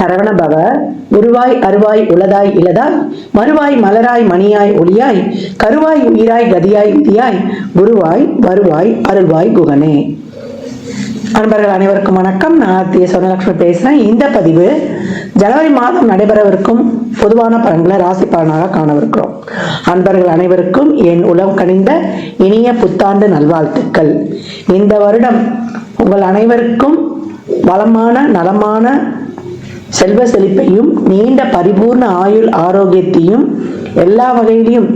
சரவணபவ. உருவாய் அருவாய் உளதாய் இலதாய் மறுவாய் மலராய் மணியாய் ஒளியாய் கருவாய் உயிராய் கதியாய் விதியாய் குருவாய் வருவாய் அருள்வாய் குகனே. அன்பர்கள் அனைவருக்கும் வணக்கம். நான் ஆர்த்திய சொர்ணலட்சுமி பேசுறேன். இந்த பதிவு ஜனவரி மாதம் நடைபெறவிருக்கும் பொதுவான பலன்களை ராசி பலனாக காணவிருக்கிறோம். அன்பர்கள் அனைவருக்கும் என் உளம் கனிந்த இனிய புத்தாண்டு நல்வாழ்த்துக்கள். இந்த வருடம் உங்கள் அனைவருக்கும் வளமான நலமான செல்வ செழிப்பையும் நீண்ட பரிபூர்ண ஆயுள் ஆரோக்கியத்தையும் எல்லா வகையிலையும்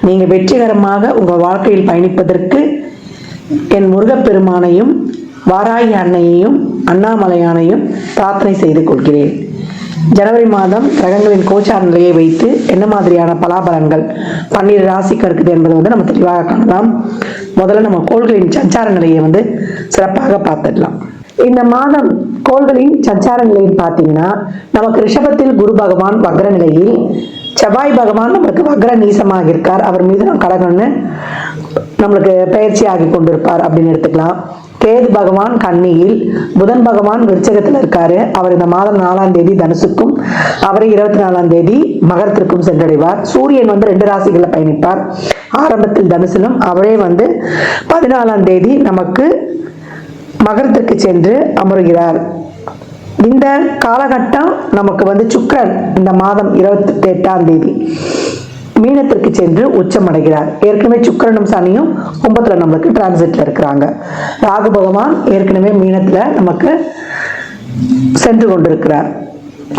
நீங்க வெற்றிகரமாக உங்கள் வாழ்க்கையில் பயணிப்பதற்கு என் முருகப்பெருமானையும் வாராகி அன்னையையும் அண்ணாமலையானையும் பிரார்த்தனை செய்து கொள்கிறேன். ஜனவரி மாதம் கிரகங்களின் கோச்சார நிலையை வைத்து என்ன மாதிரியான பலாபலன்கள் 12 ராசிக்கு இருக்குது என்பதை நம்ம தெளிவாக காணலாம். முதல்ல நம்ம கோள்களின் சஞ்சார நிலையை சிறப்பாக பார்த்துடலாம். இந்த மாதம் கோள்களின் சஞ்சார நிலையில் பார்த்தீங்கன்னா நமக்கு ரிஷபத்தில் குரு பகவான் வக்ர நிலையில், செவ்வாய் பகவான் நம்மளுக்கு வக்ர நீசமாக இருக்கார். அவர் மீது நம்ம கடகம்னு நம்மளுக்கு பயிற்சி ஆகி கொண்டிருப்பார் அப்படின்னு எடுத்துக்கலாம். கேது பகவான் கன்னியில், புதன் பகவான் விருச்சகத்தில் இருக்காரு. அவர் இந்த மாதம் 4ஆம் தேதி தனுசுக்கும் அவரை 24ஆம் தேதி மகரத்திற்கும் சென்றடைவார். சூரியன் 2 ராசிகளில் பயணிப்பார். ஆரம்பத்தில் தனுசிலும் அவரே 14ஆம் தேதி நமக்கு மகரத்திற்கு சென்று அமருகிறார். இந்த காலகட்டம் நமக்கு சுக்கிரன் இந்த மாதம் 28ஆம் தேதி மீனத்திற்கு சென்று உச்சமடைகிறார். ஏற்கனவே சுக்கிரனும் சனியும் கும்பத்துல நம்மளுக்கு டிரான்சிட்ல இருக்கிறாங்க. ராகு பகவான் ஏற்கனவே மீனத்துல நமக்கு சென்று கொண்டிருக்கிறார்.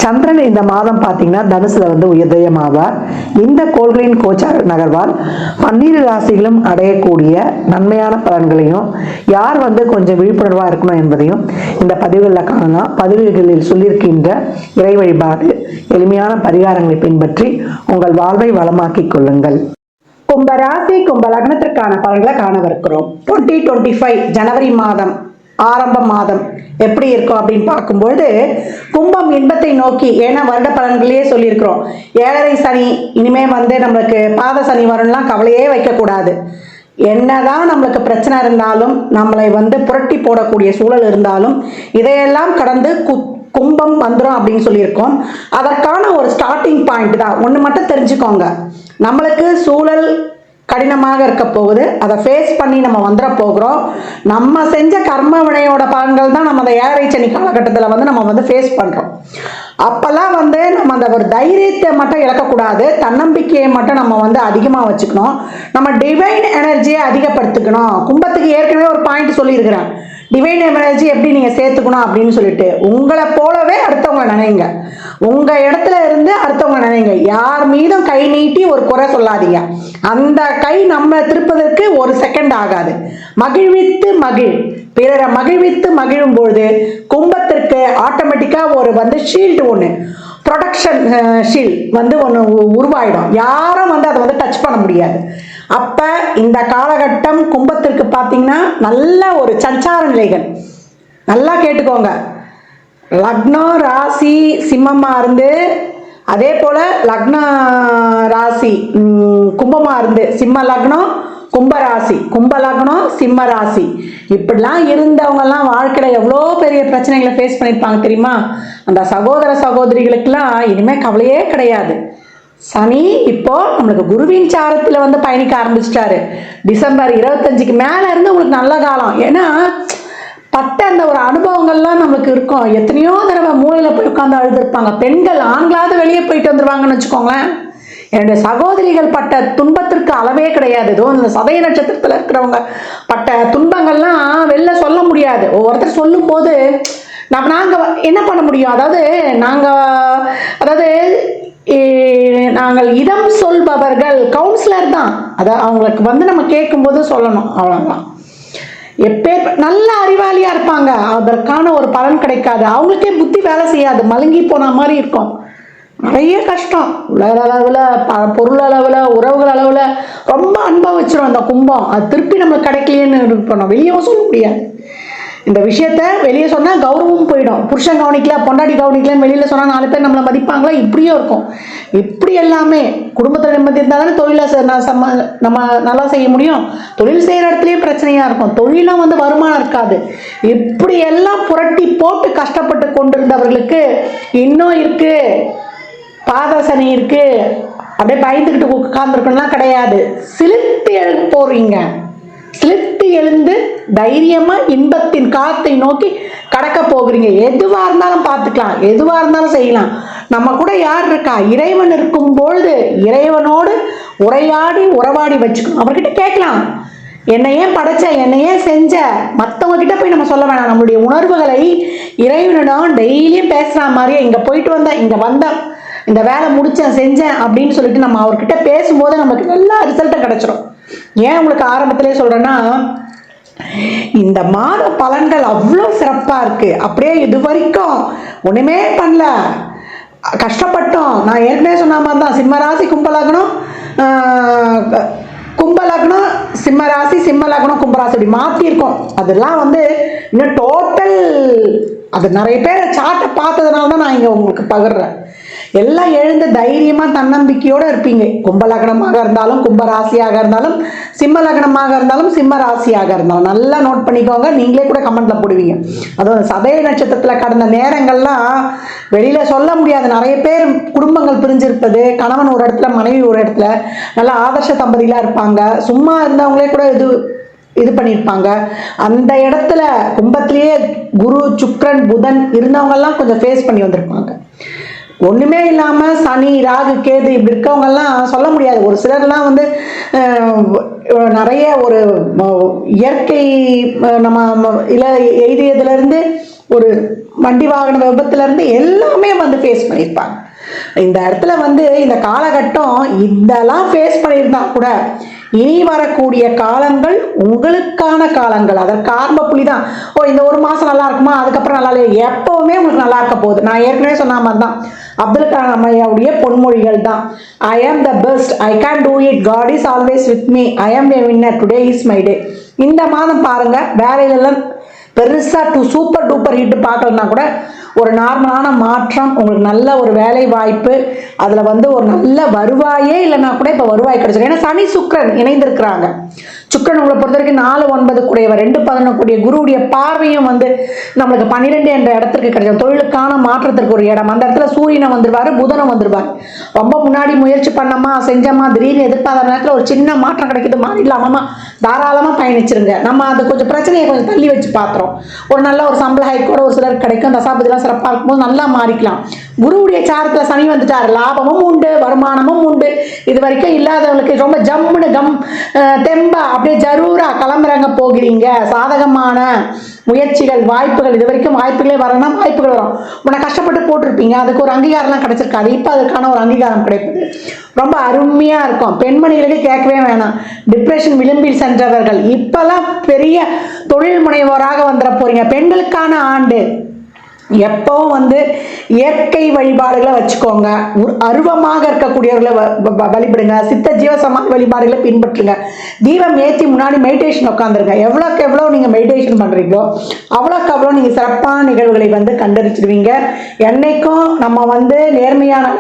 சந்திரன் இந்த மாதம் பார்த்தீங்கன்னா தனுசுல உதயமாவார். இந்த கோள்களின் கோச்சார நகர்வால் 12 ராசிகளும் அடையக்கூடிய நன்மையான பலன்களையும் யார் கொஞ்சம் விழிப்புணர்வா இருக்கணும் என்பதையும் இந்த பதிவுகளில் காணலாம். பதிவுகளில் சொல்லியிருக்கின்ற இறை வழிபாடு எளிமையான பரிகாரங்களை பின்பற்றி உங்கள் வாழ்வை வளமாக்கிக் கொள்ளுங்கள். கும்ப ராசி கும்ப லக்னத்திற்கான பலன்களை காணவிருக்கிறோம். 2025 ஜனவரி மாதம் ஆரம்ப மாதம் எப்படி இருக்கும் அப்படின்னு பார்க்கும்பொழுது கும்பம் இன்பத்தை நோக்கி, ஏன்னா வருட பலன்களையே சொல்லியிருக்கிறோம். 7.5 சனி இனிமே நம்மளுக்கு பாத சனி வரும்லாம் கவலையே வைக்கக்கூடாது. என்னதான் நம்மளுக்கு பிரச்சனை இருந்தாலும் நம்மளை புரட்டி போடக்கூடிய சூழல் இருந்தாலும் இதையெல்லாம் கடந்து கும்பம் வந்துடும் அப்படின்னு சொல்லியிருக்கோம். அதற்கான ஒரு ஸ்டார்டிங் பாயிண்ட் தான். ஒன்று மட்டும் தெரிஞ்சுக்கோங்க, நம்மளுக்கு சூழல் கடினமாக இருக்க போகுது. அதை ஃபேஸ் பண்ணி நம்ம வந்துட போகிறோம். நம்ம செஞ்ச கர்ம வினையோட பலன்கள் தான் நம்ம அந்த 7.5 சனி காலகட்டத்தில் நம்ம ஃபேஸ் பண்ணுறோம். அப்போல்லாம் நம்ம அந்த ஒரு தைரியத்தை மட்டும் இழக்கக்கூடாது. தன்னம்பிக்கையை மட்டும் நம்ம அதிகமாக வச்சுக்கணும். நம்ம டிவைன் எனர்ஜியை அதிகப்படுத்திக்கணும். கும்பத்துக்கு ஏற்கனவே ஒரு பாயிண்ட் சொல்லியிருக்கிறேன். டிவைன் எனர்ஜி எப்படி நீங்கள் சேர்த்துக்கணும் அப்படின்னு சொல்லிட்டு உங்களை போலவே அடுத்தவங்களை நினைங்க. உங்கள் இடத்துல இருந்து அடுத்தவங்க நினைங்க. யார் மீதும் கை நீட்டி ஒரு குறை சொல்லாதீங்க. அந்த கை நம்ம திருப்பதற்கு 1 செகண்ட் ஆகாது. மகிழ்வித்து மகிழ், பிறரை மகிழ்வித்து மகிழும் பொழுது கும்பத்திற்கு ஆட்டோமேட்டிக்காக ஒரு ஷீல்டு ஒன்று, ப்ரொடக்ஷன் ஷீல்ட் ஒன்று உருவாயிடும். யாரும் அதை டச் பண்ண முடியாது. அப்போ இந்த காலகட்டம் கும்பத்திற்கு பார்த்தீங்கன்னா நல்ல ஒரு சஞ்சார நிலைகள். நல்லா கேட்டுக்கோங்க. லக்னம் ராசி சிம்மமாக இருந்து, அதே போல் லக்ன ராசி கும்பமாக இருந்து, சிம்ம லக்னம் கும்ப ராசி, கும்ப லக்னம் சிம்ம ராசி, இப்படிலாம் இருந்தவங்கெல்லாம் வாழ்க்கையில் எவ்வளோ பெரிய பிரச்சனைகளை ஃபேஸ் பண்ணியிருப்பாங்க தெரியுமா? அந்த சகோதர சகோதரிகளுக்கெல்லாம் இனிமேல் கவலையே கிடையாது. சனி இப்போ நம்மளுக்கு குருவின் சாரத்தில் பயணிக்க ஆரம்பிச்சிட்டாரு. டிசம்பர் 25க்கு மேலே இருந்து உங்களுக்கு நல்ல காலம். ஏன்னா பட்ட அந்த ஒரு அனுபவங்கள்லாம் நம்மளுக்கு இருக்கும். எத்தனையோ தடவை மூலையில் போய் உட்காந்து அழுதுருப்பாங்க. பெண்கள் ஆண்களாவது வெளியே போயிட்டு வந்துருவாங்கன்னு வச்சுக்கோங்களேன். என்னுடைய சகோதரிகள் பட்ட துன்பத்திற்கு அளவே கிடையாது. ஏதோ இந்த சதய நட்சத்திரத்தில் இருக்கிறவங்க பட்ட துன்பங்கள்லாம் வெளில சொல்ல முடியாது. ஒவ்வொருத்தர் சொல்லும் போது நாங்கள் என்ன பண்ண முடியும்? நாங்கள் இதம் சொல்பவர்கள் கவுன்சிலர் தான். அவங்களுக்கு நம்ம கேட்கும்போது சொல்லணும், அவ்வளோதான். நல்ல அறிவாளியா இருப்பாங்க, அதற்கான ஒரு பலன் கிடைக்காது. அவங்களுக்கே புத்தி வேலை செய்யாது, மழுங்கி போன மாதிரி இருக்கும். நிறைய கஷ்டம் உலக அளவில், பொருள் அளவில், உறவுகள் அளவில் ரொம்ப அனுபவிச்சிடும் அந்த கும்பம். அது திருப்பி நம்மளுக்கு கிடைக்கலையேன்னு இருக்கணும். வெளியவும் சொல்ல முடியாது. இந்த விஷயத்த வெளியே சொன்னால் கௌரவம் போயிடும். புருஷன் கவனிக்கல, பொண்டாடி கவனிக்கலன்னு வெளியில் சொன்னால் 4 பேர் நம்மளை மதிப்பாங்களா? இப்படியும் இருக்கும். இப்படி எல்லாமே குடும்பத்தில் நிம்மதி இருந்தால் தானே தொழிலை நம்ம நல்லா செய்ய முடியும். தொழில் செய்கிற இடத்துலையும் பிரச்சனை பிரச்சனையா இருக்கும். தொழிலும் வந்து வருமானம் இருக்காது. இப்படி எல்லாம் புரட்டி போட்டு கஷ்டப்பட்டு கொண்டிருந்தவர்களுக்கு இன்னும் இருக்கு, பாதசனி இருக்கு, அப்படியே பயந்துக்கிட்டு உட்கார்ந்துருக்கணும்லாம் கிடையாது. சிலிர்த்து எழுத போறீங்க. சிலிர்த்து எழுந்து தைரியமா இன்பத்தின் காத்தை நோக்கி கடக்க போகிறீங்க. எதுவா இருந்தாலும் பார்த்துக்கலாம், எதுவா இருந்தாலும் செய்யலாம். நம்ம கூட யார் இருக்கா? இறைவன் இருக்கும் பொழுது இறைவனோடு உரையாடி உறவாடி வச்சுக்கணும். அவர்கிட்ட கேட்கலாம், என்னை ஏன் படைச்ச, என்னை ஏன் செஞ்ச. மற்றவங்க கிட்ட போய் நம்ம சொல்ல வேணாம். நம்மளுடைய உணர்வுகளை இறைவனிடம் டெய்லியும் பேசுற மாதிரியே, இங்க போயிட்டு வந்தேன், இங்க வந்தேன், இந்த வேலை முடிச்சேன், செஞ்சேன் அப்படின்னு சொல்லிட்டு நம்ம அவர்கிட்ட பேசும்போது நமக்கு நல்ல ரிசல்ட்டை கிடைச்சிடும். ஏன் உங்களுக்கு ஆரம்பத்திலே சொல்றேன்னா, இந்த மாத பலன்கள் அவ்வளோ சிறப்பா இருக்கு. அப்படியே இது வரைக்கும் ஒண்ணுமே பண்ணல, கஷ்டப்பட்டோம். நான் ஏற்கனவே சொன்ன மாதிரி தான், சிம்மராசி கும்பலக்னம், கும்பலக்னம் சிம்மராசி, சிம்மலக்னம் கும்பராசி அப்படி மாற்றிருக்கோம். அதெல்லாம் வந்து இன்னும் டோட்டல், அது நிறைய பேர் சார்ட்டை பார்த்ததுனால தான் நான் இங்கே உங்களுக்கு பகிர்றேன். எல்லாம் எழுந்து தைரியமா தன்னம்பிக்கையோட இருப்பீங்க. கும்ப லக்னமாக இருந்தாலும், கும்ப ராசியாக இருந்தாலும், சிம்ம லக்னமாக இருந்தாலும், சிம்ம ராசியாக இருந்தாலும் நல்லா நோட் பண்ணிக்கோங்க. நீங்களே கூட கமெண்ட்ல போடுவீங்க. அதுவும் சதய நட்சத்திரத்துல கடந்த நேரங்கள்லாம் வெளியில சொல்ல முடியாது. நிறைய பேர் குடும்பங்கள் பிரிஞ்சிருப்பது, கணவன் ஒரு இடத்துல, மனைவி ஒரு இடத்துல, நல்ல ஆதர்ஷ தம்பதிகளா இருப்பாங்க. சும்மா இருந்தவங்களே கூட இது பண்ணியிருப்பாங்க. அந்த இடத்துல கும்பத்திலேயே குரு, சுக்கிரன், புதன் இருந்தவங்கெல்லாம் கொஞ்சம் ஃபேஸ் பண்ணி வந்திருப்பாங்க. ஒண்ணுமே இல்லாம சனி, ராகு, கேது இப்படி இருக்கவங்க எல்லாம் சொல்ல முடியாது. ஒரு சிலர்லாம் வந்து நிறைய ஒரு இயற்கை நம்ம எய்தியதுல இருந்து, ஒரு வண்டி வாகன விபத்துல இருந்து எல்லாமே வந்து ஃபேஸ் பண்ணியிருப்பாங்க. இந்த இடத்துல வந்து இந்த காலகட்டம் இதெல்லாம் ஃபேஸ் பண்ணியிருந்தா கூட இனி வரக்கூடிய காலங்கள் உங்களுக்கான காலங்கள். அதற்கு ஆரம்ப புள்ளி தான். இந்த ஒரு மாசம் நல்லா இருக்குமா, அதுக்கப்புறம் நல்லா இல்லை, எப்பவுமே உங்களுக்கு நல்லா இருக்க போகுது. நான் ஏற்கனவே சொன்ன மாதிரி தான், அப்துல் கலாம் ஐயாவுடைய பொன்மொழிகள் தான். I am the best, I can do it, God is always with me, I am a winner, today is my day. இந்த மாதம் பாருங்க, வேலையிலெல்லாம் பெருசா சூப்பர் டூப்பர் ஹிட் பார்க்கலன்னா கூட ஒரு நார்மலான மாற்றம், உங்களுக்கு நல்ல ஒரு வேலை வாய்ப்பு, அதுல வந்து ஒரு நல்ல வருவாயே இல்லைன்னா கூட இப்ப வருவாய் கிடைச்சிடும். ஏன்னா சனி சுக்கிரன் இணைந்திருக்கிறாங்க. சுக்கிரன் உங்களை பொறுத்த வரைக்கும் 4-9 கூடியவர், 2-11 கூடிய குருவுடைய பார்வையும் வந்து நம்மளுக்கு 12 என்ற இடத்துக்கு கிடைக்கும். தொழிலுக்கான மாற்றத்திற்கு ஒரு இடம். அந்த இடத்துல சூரியனை வந்துருவாரு, புதனம் வந்துருவாரு. ரொம்ப முன்னாடி முயற்சி பண்ணமா செஞ்சமா திடீர்னு எதிர்பார்த்த நேரத்தில் ஒரு சின்ன மாற்றம் கிடைக்குது, மாறிடலாமா, தாராளமா பயணிச்சிருங்க. நம்ம அது கொஞ்சம் பிரச்சனையை கொஞ்சம் தள்ளி வச்சு பாத்துறோம். ஒரு நல்ல ஒரு சம்பள ஹைக் கூட ஒரு சிலருக்கு கிடைக்கும். தசாபதிலாம் சிறப்பாக இருக்கும்போது நல்லா மாறிக்கலாம். குருவுடைய சாரத்துல சனி வந்துட்டாரு, லாபமும் உண்டு, வருமானமும் உண்டு. இது வரைக்கும் இல்லாதவங்களுக்கு ரொம்ப ஜம்முன்னு தெம்பா அப்படியே ஜரூரா கிளம்புறாங்க போகிறீங்க. சாதகமான முயற்சிகள், வாய்ப்புகள், இது வரைக்கும் வாய்ப்புகளே வரணும், வாய்ப்புகள் வரும். உன்னை கஷ்டப்பட்டு போட்டிருப்பீங்க, அதுக்கு ஒரு அங்கீகாரம்லாம் கிடைச்சிருக்காது. இப்போ அதுக்கான ஒரு அங்கீகாரம் கிடைப்பது ரொம்ப அருமையா இருக்கும். பெண்மணிகளுக்கு கேட்கவே வேணாம். டிப்ரெஷன் விளிம்பில் சென்றவர்கள் இப்பெல்லாம் பெரிய தொழில் முனைவோராக வந்துட போறீங்க. பெண்களுக்கான ஆண்டு. எப்பவும் வந்து இயற்கை வழிபாடுகளை வச்சுக்கோங்க. அருவமாக இருக்கக்கூடியவர்களை வழிபடுங்க. சித்த ஜீவசமாதி வழிபாடுகளை பின்பற்றுங்க. தீபம் ஏற்றி முன்னாடி மெடிடேஷன் உட்காந்துருங்க. எவ்வளோக்கு எவ்வளோ நீங்க மெடிடேஷன் பண்றீங்களோ அவ்வளோக்கு அவ்வளோ நீங்க சிறப்பான நிகழ்வுகளை வந்து கண்டறிச்சிடுவீங்க. என்னைக்கும் நம்ம வந்து நேர்மையான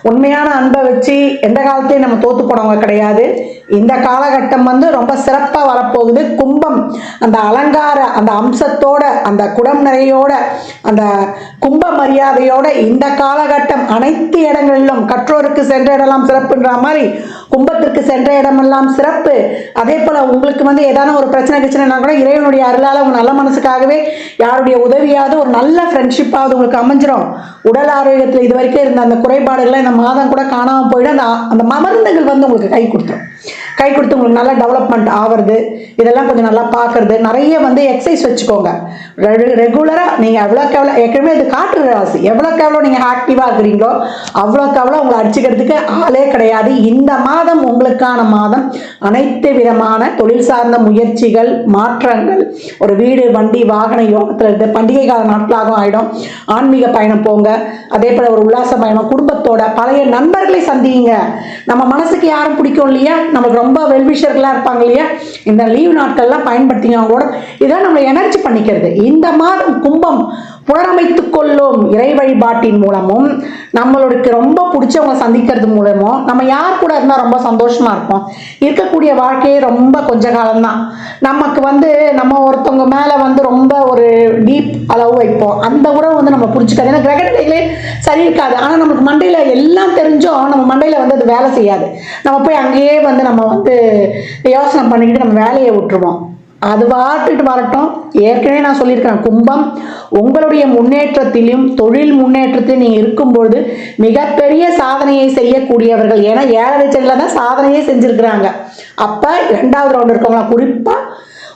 உண்மையான அன்பை வச்சு எந்த காலத்தையும் நம்ம தோத்து போனவங்க கிடையாது. இந்த காலகட்டம் வந்து ரொம்ப சிறப்பாக வரப்போகுது. கும்பம் அந்த அலங்கார அந்த அம்சத்தோட, அந்த குடம் நிறையோட, அந்த கும்ப மரியாதையோட இந்த காலகட்டம் அனைத்து இடங்களிலும் கற்றோருக்கு சென்ற இடமெல்லாம் சிறப்புன்ற மாதிரி கும்பத்திற்கு சென்ற இடமெல்லாம் சிறப்பு. அதே போல உங்களுக்கு வந்து ஏதான ஒரு பிரச்சனைனா கூட இறைவனுடைய அருளால உங்க நல்ல மனசுக்காகவே யாருடைய உதவியாவது ஒரு நல்ல ஃப்ரெண்ட்ஷிப்பாவது உங்களுக்கு அமைஞ்சிரும். உடல் ஆரோக்கியத்தில் இது வரைக்கும் இருந்த அந்த குறைபாடுகள்லாம் இந்த மாதம் கூட காணாமல் போயிடும். அந்த மருந்துகள் வந்து உங்களுக்கு கை கொடுத்து உங்களுக்கு நல்லா டெவலப்மெண்ட் ஆகிறது. இதெல்லாம் கொஞ்சம் நல்லா பார்க்கறது. நிறைய வந்து எக்ஸசைஸ் வச்சுக்கோங்க. ரெகுலராக நீங்கள் எவ்வளோக்கு எவ்வளோ, ஏற்கனவே இது காற்று ராசி, எவ்வளோக்கு எவ்வளோ நீங்கள் ஆக்டிவாக இருக்கிறீங்களோ அவ்வளோக்கு எவ்வளோ உங்களை அடிச்சுக்கிறதுக்கு ஆளே கிடையாது. இந்த மாதம் உங்களுக்கான மாதம். அனைத்து விதமான தொழில் சார்ந்த முயற்சிகள், மாற்றங்கள், ஒரு வீடு, வண்டி, வாகன யோகத்தில் இருந்து பண்டிகை கால நாட்களாகவும் ஆகிடும். ஆன்மீக பயணம் போங்க. அதே போல் ஒரு உல்லாச பயணம், குடும்பத்தோட பழைய நண்பர்களை சந்திங்க. நம்ம மனசுக்கு யாரும் பிடிக்கும் இல்லையா, நமக்கு ரொம்ப வெல்விஷர்களாக இருப்பாங்க இல்லையா, இந்த லீவ் நாட்கள்லாம் பயன்படுத்திங்க அவங்களோட. இதெல்லாம் நம்ம எனர்ஜி பண்ணிக்கிறது. இந்த மாதம் கும்பம் புனரமைத்துக் கொள்ளும் இறை வழிபாட்டின் மூலமும் நம்மளுக்கு ரொம்ப பிடிச்சவங்க சந்திக்கிறது மூலமும் நம்ம யார் கூட இருந்தால் ரொம்ப சந்தோஷமா இருப்போம். இருக்கக்கூடிய வாழ்க்கையே ரொம்ப கொஞ்ச காலம்தான். நமக்கு நம்ம ஒருத்தவங்க மேல ரொம்ப ஒரு டீப் அளவு வைப்போம். அந்த உறவு நம்ம புரிஞ்சுக்காது. ஏன்னா கிரகநிலைகளே சரி இருக்காது. ஆனா நமக்கு மண்டையில எல்லாம் தெரிஞ்சும் நம்ம மண்டையில அது வேலை செய்யாது. நம்ம போய் அங்கேயே நம்ம யோசனை பண்ணிக்கிட்டு நம்ம வேலையை விட்டுருவோம். அது வாட்டுட்டு வரட்டும். ஏற்கனவே நான் சொல்லியிருக்கிறேன், கும்பம் உங்களுடைய முன்னேற்றத்திலும் தொழில் முன்னேற்றத்திலும் நீங்க இருக்கும்பொழுது மிகப்பெரிய சாதனையை செய்யக்கூடியவர்கள். ஏன்னா 7 சனில தான் சாதனையே செஞ்சிருக்கிறாங்க. அப்ப 2வது ரவுண்ட் இருக்கவங்களா, குறிப்பா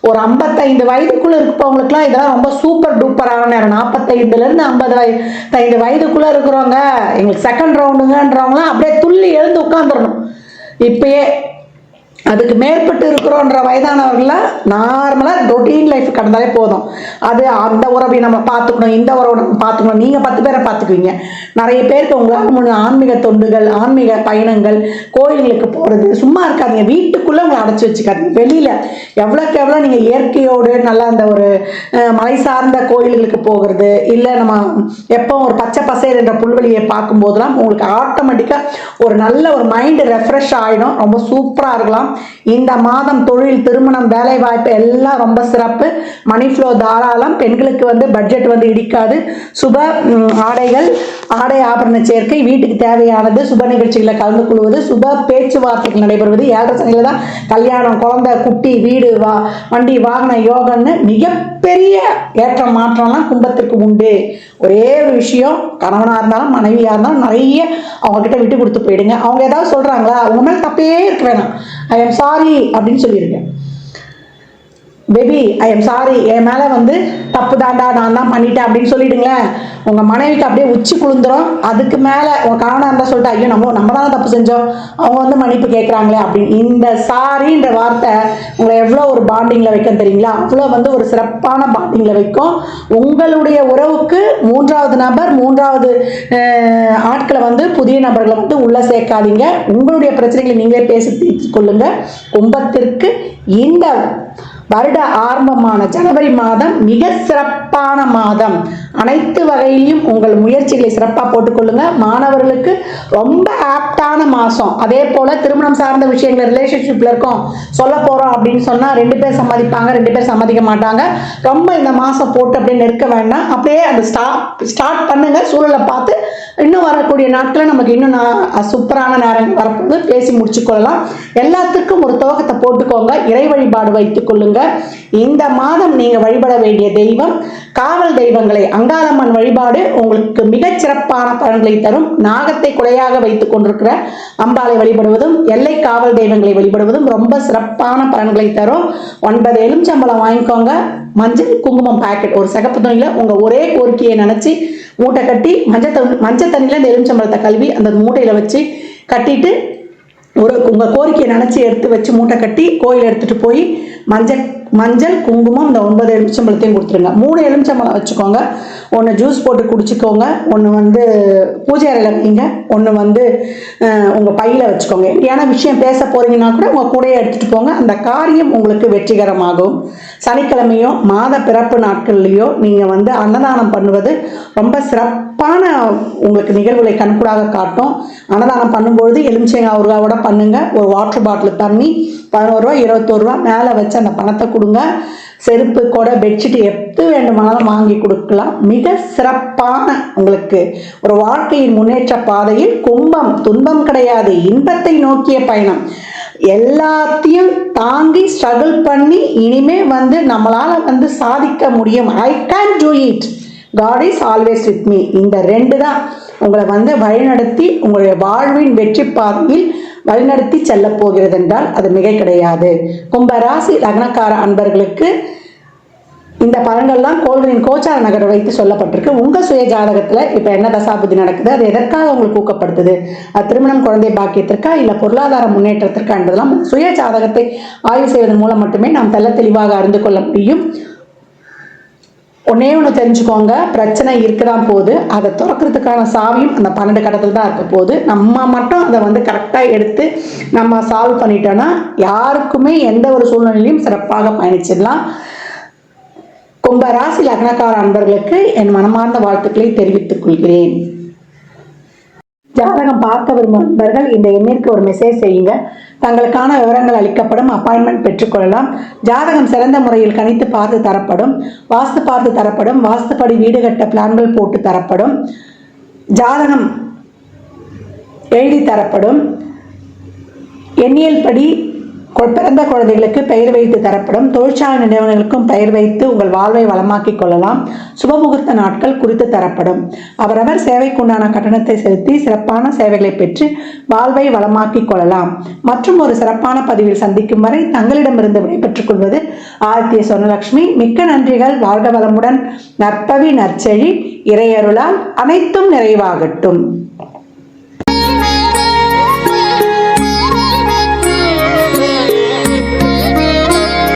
ஒரு 55 வயதுக்குள்ள இருப்பவங்களுக்குலாம் இதெல்லாம் ரொம்ப சூப்பர் டூப்பரான நேரம். 45ல இருந்து 55 வயதுக்குள்ள இருக்கிறவங்க எங்களுக்கு செகண்ட் ரவுண்டுங்கன்றவங்களாம் அப்படியே துள்ளி எழுந்து உட்காந்துடணும். இப்பயே அதுக்கு மேற்பட்டு இருக்கிறோன்ற வயதானவர்கள நார்மலா ரொட்டீன் லைஃப் கடந்தாலே போதும். அது அந்த உறவை நம்ம பார்த்துக்கணும், இந்த உறவை நம்ம பார்த்துக்கணும். நீங்க 10 பேரை பார்த்துக்குவீங்க. நிறைய பேருக்கு உங்களால் ஆன்மீக தொண்டுகள், ஆன்மீக பயணங்கள், கோயில்களுக்கு போறது, சும்மா இருக்காதீங்க. வீட்டுக்குள்ள உங்களை அடைச்சி வச்சுக்காதீங்க. வெளியில எவ்வளோக்கு எவ்வளோ நீங்க இயற்கையோடு நல்லா அந்த ஒரு மலை சார்ந்த கோயில்களுக்கு போகிறது, இல்லை நம்ம எப்போ ஒரு பச்சை பசேல் என்ற புல்வெளியை பார்க்கும் போதெல்லாம் உங்களுக்கு ஆட்டோமேட்டிக்கா ஒரு நல்ல ஒரு மைண்ட் ரெஃப்ரெஷ் ஆகிடும். ரொம்ப சூப்பரா இருக்கலாம். இந்த மாதம் தொழில், திருமணம், வேலை வாய்ப்பு எல்லாம் ரொம்ப சிறப்பு. மணி ஃப்ளோ தாராளம். பெண்களுக்கு பட்ஜெட் இடிக்காது. சுப ஆடைகள், ஆடை ஆபரண சேர்க்கை, வீட்டுக்கு தேவையானது, சுப நிகழ்ச்சிகளை கலந்து கொள்வது, சுப பேச்சுவார்த்தைகள் நடைபெறுவது. 7 சனியில தான் கல்யாணம், குழந்தை, குட்டி, வீடு, வண்டி, வாகன யோகம்னு மிகப்பெரிய ஏற்ற மாற்றம்லாம் கும்பத்திற்கு உண்டு. ஒரே ஒரு விஷயம், கணவனா இருந்தாலும் மனைவியா இருந்தாலும் நிறைய அவங்க கிட்ட விட்டு கொடுத்து போயிடுங்க. அவங்க ஏதாவது சொல்றாங்களா, அவங்க மேல தப்பே இருக்க வேணாம். ஐ எம் சாரி அப்படின்னு சொல்லியிருக்கேன். பேபி ஐ எம் சாரி, என் மேல தப்பு தாண்டா, நான் தான் பண்ணிட்டேன் அப்படின்னு சொல்லிடுங்களேன். உங்க மனைவிக்கு அப்படியே உச்சி குளிந்துரும். அதுக்கு மேல உங்க கணவனா இருந்தா சொல்லிட்டு, ஐயோ நம்ம தானே தப்பு செஞ்சோம், அவங்க மன்னிப்பு கேட்கறாங்களே அப்படின்னு. இந்த சாரின்ற வார்த்தை உங்களை எவ்வளவு ஒரு பாண்டிங்ல வைக்கும் தெரியுங்களா? அவ்வளவு ஒரு சிறப்பான பாண்டிங்ல வைக்கும். உங்களுடைய உறவுக்கு 3வது நபர், 3வது ஆட்களை புதிய நபர்களை உள்ள சேர்க்காதீங்க. உங்களுடைய பிரச்சனைகளை நீங்களே பேசி தீர்த்து கொள்ளுங்க. கும்பத்திற்கு இந்த வருட ஆரம்பமான ஜனவரி மாதம் மிக சிறப்பான மாதம். அனைத்து வகையிலும் உங்கள் முயற்சிகளை சிறப்பாக போட்டுக்கொள்ளுங்க. மாணவர்களுக்கு ரொம்ப ஆப்டான மாசம். அதே போல திருமணம் சார்ந்த விஷயங்கள், ரிலேஷன்ஷிப்ல இருக்கோம் சொல்ல போறோம் அப்படின்னு சொன்னா 2 பேர் சம்மதிப்பாங்க, 2 பேர் சம்மதிக்க மாட்டாங்க. ரொம்ப இந்த மாசம் போட்டு அப்படியே நெருக்க வேண்டாம். அப்படியே அந்த ஸ்டார்ட் பண்ணுங்க. சூழலை பார்த்து இன்னும் வரக்கூடிய நாட்களில் நமக்கு இன்னும் சூப்பரான நேரங்கள் வரப்போது, பேசி முடிச்சுக்கொள்ளலாம். எல்லாத்துக்கும் ஒரு துவக்கத்தை போட்டுக்கோங்க. இறை வழிபாடு வைத்துக் கொள்ளுங்க. இந்த மாதம் நீங்க வழிபட வேண்டிய தெய்வம் காவல் தெய்வங்களை, அங்காளம்மன் வழிபாடு உங்களுக்கு மிகச் சிறப்பான பலன்களை தரும். நாகத்தை குடையாக வைத்துக் கொண்டிருக்கிற அம்பாளை வழிபடுவதும், எல்லை காவல் தெய்வங்களை வழிபடுவதும் ரொம்ப சிறப்பான பலன்களை தரும். 9 எலுமிச்சம்பழம் வாங்கிக்கோங்க. மஞ்சள் குங்குமம் பாக்கெட் ஒரு சிகப்பு துணியில உங்க ஒரே கோரிக்கையை நினைச்சு மூட்டை கட்டி, மஞ்சள் தண்ணியில இந்த எலுமிச்சம்பழத்தை கழுவி அந்த மூட்டையில வச்சு கட்டிட்டு உங்க கோரிக்கையை நினைச்சு எடுத்து வச்சு மூட்டை கட்டி கோயில் எடுத்துட்டு போய் மஞ்சள் குங்குமம் இந்த 9 எலுமிச்சம்பழத்தையும் கொடுத்துருங்க. 3 எலுமிச்சம்பழம் வச்சுக்கோங்க. ஒன்று ஜூஸ் போட்டு குடிச்சுக்கோங்க, ஒன்று பூஜை அறையில் வைங்க, ஒன்று உங்கள் பையில் வச்சுக்கோங்க. ஏன்னா விஷயம் பேச போறீங்கன்னா கூட உங்கள் கூடையை எடுத்துகிட்டு போங்க. அந்த காரியம் உங்களுக்கு வெற்றிகரமாகும். சனிக்கிழமையோ மாத பிறப்பு நாட்கள்லையோ நீங்கள் அன்னதானம் பண்ணுவது ரொம்ப சிறப்பான உங்களுக்கு நிகழ்வுகளை கண்கூடாக காட்டும். அன்னதானம் பண்ணும்பொழுது எலுமிச்சங்காய் ஊறுகாயோட பண்ணுங்க. ஒரு வாட்டர் பாட்டில் தண்ணி 11 ரூபா 21 ரூபா மேலே வச்சு அந்த பணத்தை கொடுங்க. செருப்பு, கொடை, பெட்ஷீட் எது வேண்டுமானாலும் வாங்கி கொடுக்கலாம். மிக சிறப்பான உங்களுக்கு ஒரு வாழ்க்கையின் முன்னேற்ற பாதையில் கும்பம் துன்பம் கிடையாது, இன்பத்தை நோக்கிய பயணம். எல்லாத்தையும் தாண்டி ஸ்ட்ரகிள் பண்ணி இனிமே நம்மளால சாதிக்க முடியும். ஐ can do it, God is always with me. இந்த 2 தான் உங்களை வழிநடத்தி உங்களுடைய வாழ்வின் வெற்றி பாதையில் வழிநடத்தி செல்ல போகிறது என்றால் அது மிகை கிடையாது. கும்பராசி லக்னக்கார அன்பர்களுக்கு இந்த பலன்கள்லாம் கோள்களின் கோச்சார நகரை வைத்து சொல்லப்பட்டிருக்கு. உங்க சுய ஜாதகத்துல இப்ப என்ன தசாபுத்தி நடக்குது, அது எதற்காக உங்களுக்கு ஊக்கப்படுத்துது, அது திருமணம், குழந்தை பாக்கியத்திற்கா இல்ல பொருளாதார முன்னேற்றத்திற்கா என்பதெல்லாம் சுய ஜாதகத்தை ஆய்வு செய்வதன் மூலம் மட்டுமே நாம் தெள்ள தெளிவாக அறிந்து கொள்ள முடியும். ஒன்னே ஒன்று தெரிஞ்சுக்கோங்க, பிரச்சனை இருக்குதான் போது, அதை திறக்கிறதுக்கான சாவியும் அந்த 12 கடத்தில் தான் இருக்க போகுது. நம்ம மட்டும் அதை கரெக்டாக எடுத்து நம்ம சால்வ் பண்ணிட்டோம்னா யாருக்குமே எந்த ஒரு சூழ்நிலையிலையும் சிறப்பாக பயணிச்சிடலாம். கும்ப ராசி லக்னக்கார அன்பர்களுக்கு என் மனமார்ந்த வாழ்த்துக்களை தெரிவித்துக் கொள்கிறேன். ஜாதகம் பார்க்க விரும்பும் நண்பர்கள் இந்த எண்ணிற்கு ஒரு மெசேஜ் செய்யுங்க. தங்களுக்கான விவரங்கள் அளிக்கப்படும். அப்பாயின்மெண்ட் பெற்றுக்கொள்ளலாம். ஜாதகம் சிறந்த முறையில் கணித்து பார்த்து தரப்படும். வாஸ்து பார்த்து தரப்படும். வாஸ்துப்படி வீடு கட்ட பிளான்கள் போட்டு தரப்படும். ஜாதகம் எழுதி தரப்படும். எண்ணியல் படி பிறந்த குழந்தைகளுக்கு பெயர் வைத்து தரப்படும். தொழிற்சாலை நிறுவனங்களுக்கும் பெயர் வைத்து உங்கள் வாழ்வை வளமாக்கிக் கொள்ளலாம். சுபமுகூர்த்த நாட்கள் குறித்து தரப்படும். அவரவர் சேவைக்குண்டான கட்டணத்தை செலுத்தி சிறப்பான சேவைகளை பெற்று வாழ்வை வளமாக்கிக் கொள்ளலாம். மற்றும் ஒரு சிறப்பான பதிவில் சந்திக்கும் வரை தங்களிடமிருந்து விடைபெற்றுக் கொள்வது ஆதித்ய சொர்ணலட்சுமி. மிக்க நன்றிகள். வாழ்க வளமுடன். நற்பவி நற்செழி. இறையருளால் அனைத்தும் நிறைவாகட்டும்.